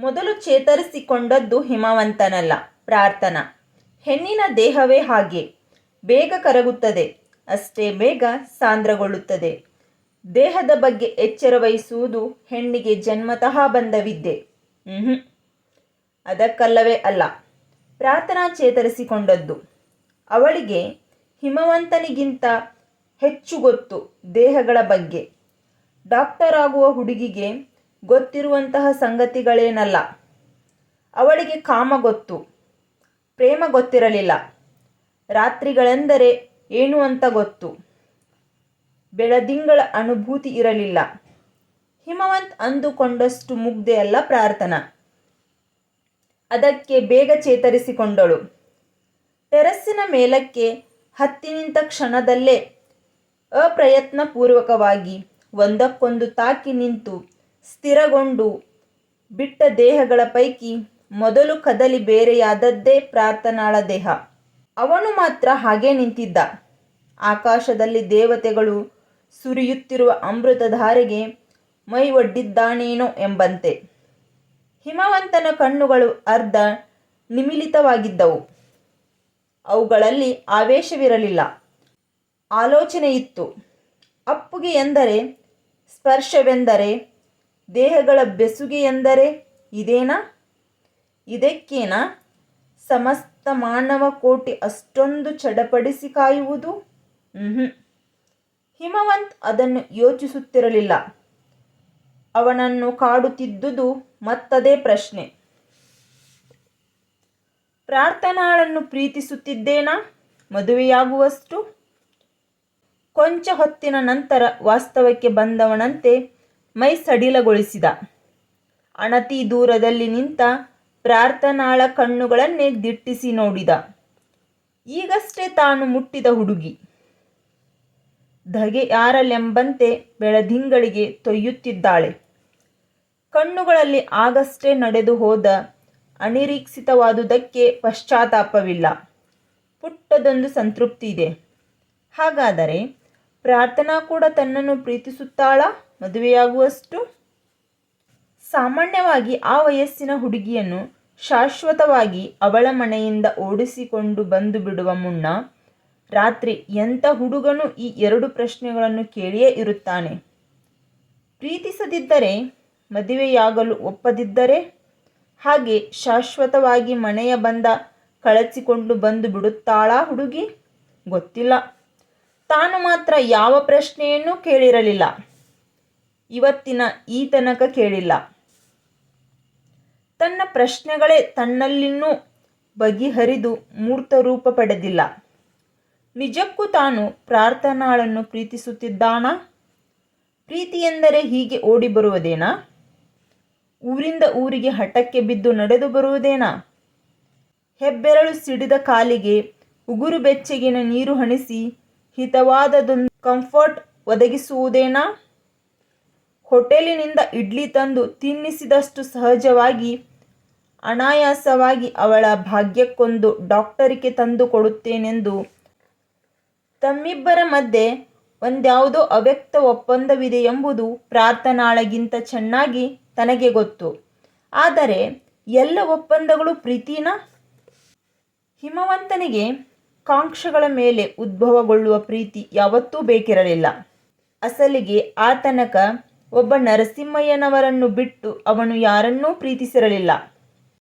ಮೊದಲು ಚೇತರಿಸಿಕೊಂಡದ್ದು ಹಿಮವಂತನಲ್ಲ, ಪ್ರಾರ್ಥನಾ. ಹೆಣ್ಣಿನ ದೇಹವೇ ಹಾಗೆ, ಬೇಗ ಕರಗುತ್ತದೆ, ಅಷ್ಟೇ ಬೇಗ ಸಾಂದ್ರಗೊಳ್ಳುತ್ತದೆ. ದೇಹದ ಬಗ್ಗೆ ಎಚ್ಚರ ವಹಿಸುವುದು ಹೆಣ್ಣಿಗೆ ಜನ್ಮತಃ ಬಂದ ವಿದ್ಯೆ. ಅದಕ್ಕಲ್ಲವೇ ಅಲ್ಲ ಪ್ರಾರ್ಥನಾ ಚೇತರಿಸಿಕೊಂಡದ್ದು. ಅವಳಿಗೆ ಹಿಮವಂತನಿಗಿಂತ ಹೆಚ್ಚು ಗೊತ್ತು ದೇಹಗಳ ಬಗ್ಗೆ. ಡಾಕ್ಟರ್ ಆಗುವ ಹುಡುಗಿಗೆ ಗೊತ್ತಿರುವಂತಹ ಸಂಗತಿಗಳೇನಲ್ಲ. ಅವಳಿಗೆ ಕಾಮ ಗೊತ್ತು, ಪ್ರೇಮ ಗೊತ್ತಿರಲಿಲ್ಲ. ರಾತ್ರಿಗಳೆಂದರೆ ಏನು ಅಂತ ಗೊತ್ತು, ಬೆಳದಿಂಗಳ ಅನುಭೂತಿ ಇರಲಿಲ್ಲ. ಹಿಮವಂತ್ ಅಂದುಕೊಂಡಷ್ಟು ಮುಗ್ಧೆಯಲ್ಲ ಪ್ರಾರ್ಥನಾ. ಅದಕ್ಕೆ ಬೇಗ ಚೇತರಿಸಿಕೊಂಡಳು. ಟೆರಸ್ಸಿನ ಮೇಲಕ್ಕೆ ಹತ್ತಿ ನಿಂತ ಕ್ಷಣದಲ್ಲೇ ಅಪ್ರಯತ್ನಪೂರ್ವಕವಾಗಿ ಒಂದಕ್ಕೊಂದು ತಾಕಿ ನಿಂತು ಸ್ಥಿರಗೊಂಡು ಬಿಟ್ಟ ದೇಹಗಳ ಪೈಕಿ ಮೊದಲು ಕದಲಿ ಬೇರೆಯಾದದ್ದೇ ಪ್ರಾರ್ಥನಾಳ ದೇಹ. ಅವನು ಮಾತ್ರ ಹಾಗೇ ನಿಂತಿದ್ದ. ಆಕಾಶದಲ್ಲಿ ದೇವತೆಗಳು ಸುರಿಯುತ್ತಿರುವ ಅಮೃತಧಾರೆಗೆ ಮೈ ಒಡ್ಡಿದ್ದಾನೇನೋ ಎಂಬಂತೆ. ಹಿಮವಂತನ ಕಣ್ಣುಗಳು ಅರ್ಧ ನಿಮಿಲಿತವಾಗಿದ್ದವು. ಅವುಗಳಲ್ಲಿ ಆವೇಶವಿರಲಿಲ್ಲ, ಆಲೋಚನೆಯಿತ್ತು. ಅಪ್ಪುಗೆ ಎಂದರೆ, ಸ್ಪರ್ಶವೆಂದರೆ, ದೇಹಗಳ ಬೆಸುಗೆ ಎಂದರೆ ಇದೇನಾ? ಇದಕ್ಕೇನಾ ಸಮಸ್ತ ಮಾನವ ಕೋಟಿ ಅಷ್ಟೊಂದು ಚಡಪಡಿಸಿ ಕಾಯುವುದು? ಹಿಮವಂತ್ ಅದನ್ನು ಯೋಚಿಸುತ್ತಿರಲಿಲ್ಲ. ಅವನನ್ನು ಕಾಡುತ್ತಿದ್ದುದು ಮತ್ತದೇ ಪ್ರಶ್ನೆ. ಪ್ರಾರ್ಥನಾಳನ್ನು ಪ್ರೀತಿಸುತ್ತಿದ್ದೇನಾ ಮದುವೆಯಾಗುವಷ್ಟು? ಕೊಂಚ ಹೊತ್ತಿನ ನಂತರ ವಾಸ್ತವಕ್ಕೆ ಬಂದವನಂತೆ ಮೈ ಸಡಿಲಗೊಳಿಸಿದ. ಅಣತಿ ದೂರದಲ್ಲಿ ನಿಂತ ಪ್ರಾರ್ಥನಾಳ ಕಣ್ಣುಗಳನ್ನೇ ದಿಟ್ಟಿಸಿ ನೋಡಿದ. ಈಗಷ್ಟೇ ತಾನು ಮುಟ್ಟಿದ ಹುಡುಗಿ ಧಗೆಯಾರಲೆಂಬಂತೆ ಬೆಳದಿಂಗಳಿಗೆ ತೊಯ್ಯುತ್ತಿದ್ದಾಳೆ. ಕಣ್ಣುಗಳಲ್ಲಿ ಆಗಷ್ಟೇ ನಡೆದು ಹೋದ ಅನಿರೀಕ್ಷಿತವಾದುದಕ್ಕೆ ಪಶ್ಚಾತ್ತಾಪವಿಲ್ಲ, ಪುಟ್ಟದೊಂದು ಸಂತೃಪ್ತಿ ಇದೆ. ಹಾಗಾದರೆ ಪ್ರಾರ್ಥನಾ ಕೂಡ ತನ್ನನ್ನು ಪ್ರೀತಿಸುತ್ತಾಳಾ ಮದುವೆಯಾಗುವಷ್ಟು? ಸಾಮಾನ್ಯವಾಗಿ ಆ ವಯಸ್ಸಿನ ಹುಡುಗಿಯನ್ನು ಶಾಶ್ವತವಾಗಿ ಅವಳ ಮನೆಯಿಂದ ಓಡಿಸಿಕೊಂಡು ಬಂದು ಬಿಡುವ ಮುನ್ನ ರಾತ್ರಿ ಎಂಥ ಹುಡುಗನೂ ಈ ಎರಡು ಪ್ರಶ್ನೆಗಳನ್ನು ಕೇಳಿಯೇ ಇರುತ್ತಾನೆ. ಪ್ರೀತಿಸದಿದ್ದರೆ, ಮದುವೆಯಾಗಲು ಒಪ್ಪದಿದ್ದರೆ, ಹಾಗೆ ಶಾಶ್ವತವಾಗಿ ಮನೆಯ ಬಂದ ಕಳಚಿಕೊಂಡು ಬಂದು ಬಿಡುತ್ತಾಳಾ ಹುಡುಗಿ? ಗೊತ್ತಿಲ್ಲ. ತಾನು ಮಾತ್ರ ಯಾವ ಪ್ರಶ್ನೆಯನ್ನೂ ಕೇಳಿರಲಿಲ್ಲ, ಇವತ್ತಿನ ಈ ತನಕ ಕೇಳಿಲ್ಲ. ತನ್ನ ಪ್ರಶ್ನೆಗಳೇ ತನ್ನಲ್ಲಿನ್ನೂ ಬಗೆಹರಿದು ಮೂರ್ತರೂಪ ಪಡೆದಿಲ್ಲ. ನಿಜಕ್ಕೂ ತಾನು ಪ್ರಾರ್ಥನಾಳನ್ನು ಪ್ರೀತಿಸುತ್ತಿದ್ದಾನಾ? ಪ್ರೀತಿ ಎಂದರೆ ಹೀಗೆ ಓಡಿ ಬರುವುದೇನಾ? ಊರಿಂದ ಊರಿಗೆ ಹಠಕ್ಕೆ ಬಿದ್ದು ನಡೆದು ಬರುವುದೇನಾ? ಹೆಬ್ಬೆರಳು ಸಿಡಿದ ಕಾಲಿಗೆ ಉಗುರು ಬೆಚ್ಚಗಿನ ನೀರು ಹಣಿಸಿ ಹಿತವಾದದೊಂದು ಕಂಫರ್ಟ್ ಒದಗಿಸುವುದೇನಾ? ಹೋಟೆಲಿನಿಂದ ಇಡ್ಲಿ ತಂದು ತಿನ್ನಿಸಿದಷ್ಟು ಸಹಜವಾಗಿ ಅನಾಯಾಸವಾಗಿ ಅವಳ ಭಾಗ್ಯಕ್ಕೊಂದು ಡಾಕ್ಟರಿಕೆ ತಂದು ಕೊಡುತ್ತೇನೆಂದು ತಮ್ಮಿಬ್ಬರ ಮಧ್ಯೆ ಒಂದ್ಯಾವುದೋ ಅವ್ಯಕ್ತ ಒಪ್ಪಂದವಿದೆಯೆಂಬುದು ಪ್ರಾರ್ಥನಾಳಗಿಂತ ಚೆನ್ನಾಗಿ ತನಗೆ ಗೊತ್ತು. ಆದರೆ ಎಲ್ಲ ಒಪ್ಪಂದಗಳು ಪ್ರೀತಿನಾ? ಹಿಮವಂತನಿಗೆ ಕಾಂಕ್ಷೆಗಳ ಮೇಲೆ ಉದ್ಭವಗೊಳ್ಳುವ ಪ್ರೀತಿ ಯಾವತ್ತೂ ಬೇಕಿರಲಿಲ್ಲ. ಅಸಲಿಗೆ ಆ ತನಕ ಒಬ್ಬ ನರಸಿಂಹಯ್ಯನವರನ್ನು ಬಿಟ್ಟು ಅವನು ಯಾರನ್ನೂ ಪ್ರೀತಿಸಿರಲಿಲ್ಲ.